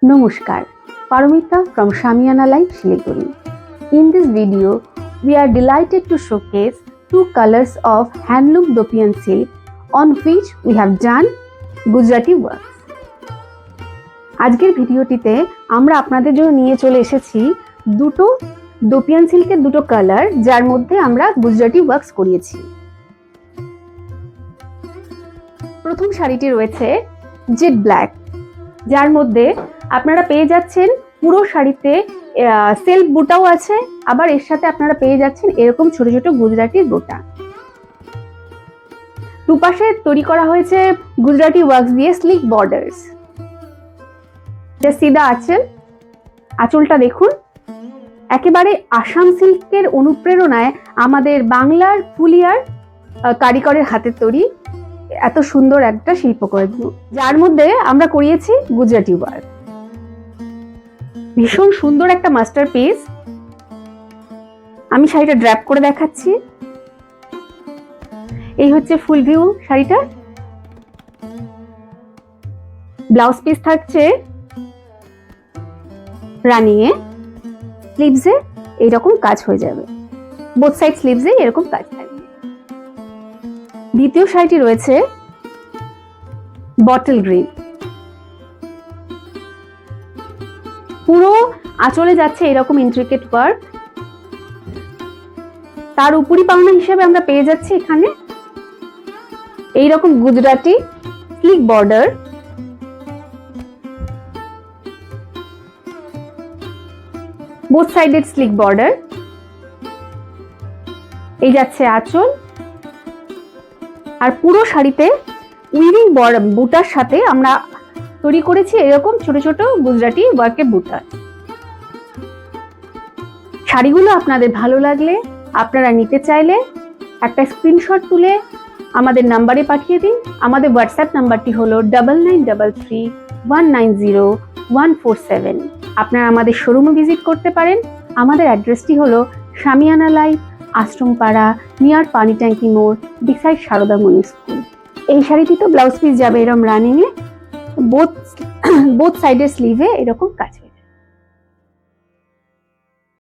Namaskar, Paramita from Shamiana Life, Shiliguri. In this video, we are delighted to showcase two colors of handloom Dopian silk on which we have done Gujarati works. আজকের ভিডিওটিতে আমরা আপনাদের জন্য নিয়ে চলে এসেছি দুটো ডোপিয়ান সিল্কের দুটো কালার যার মধ্যে আমরা গুজরাটি ওয়ার্কস করিয়েছি। প্রথম শাড়িটি রয়েছে জেড ব্ল্যাক, যার মধ্যে আপনারা পেয়ে যাচ্ছেন পুরো শাড়িতে সেলফ বুটাও আছে, আবার এর সাথে আপনারা পেয়ে যাচ্ছেন এরকম ছোট ছোট গুজরাটি বুটা। দুপাশে তৈরি করা হয়েছে গুজরাটি ওয়ার্কস দিয়ে স্লিক বর্ডার্স। সিধা আঁচলটা দেখুন, একেবারে আসাম সিল্কের অনুপ্রেরণায় আমাদের বাংলার ফুলিয়ার কারিগরের হাতের তৈরি এত সুন্দর একটা শিল্পকর্ম, যার মধ্যে আমরা করিয়েছি গুজরাটি ওয়ার্ক। ভীষণ সুন্দর একটা মাস্টারপিস। আমি শাড়িটা ড্র্যাপ করে দেখাচ্ছি। এই হচ্ছে ফুল ভিউ শাড়িটা। ব্লাউজ পিস থাকছে রানিং এ, স্লিভসে এইরকম কাজ হয়ে যাবে, বোথ সাইড স্লিভসে এরকম কাজ থাকবে। দ্বিতীয় শাড়িটি রয়েছে বটল গ্রিন, পুরো আঁচলে যাচ্ছে এরকম ইন্ট্রিকেট ওয়ার্ক। তার উপরি পাওনা হিসেবে আমরা পেয়ে যাচ্ছি এখানে এইরকম Gujarati slick border. Both sided slick border. এই যাচ্ছে আঁচল, আর পুরো শাড়িতে উইভিং বুটার সাথে আমরা তৈরি করেছি এরকম ছোট ছোট গুজরাটি ওয়ার্কের বুটা। শাড়িগুলো আপনাদের ভালো লাগলে, আপনারা নিতে চাইলে একটা স্ক্রিনশট তুলে আমাদের নাম্বারে পাঠিয়ে দিন। আমাদের হোয়াটসঅ্যাপ নাম্বারটি হলো 9933190147। আপনারা আমাদের শোরুমে ভিজিট করতে পারেন। আমাদের অ্যাড্রেসটি হলো শামিয়ানা লাইফ, আশ্রমপাড়া, নিয়ার পানি ট্যাঙ্কি মোড়, বিসাইড সারদা মনি স্কুল। এই শাড়িটি তো ব্লাউজ পিস যাবে এরকম রানিং এ, বোথ সাইডের স্লিভে এরকম কাজ।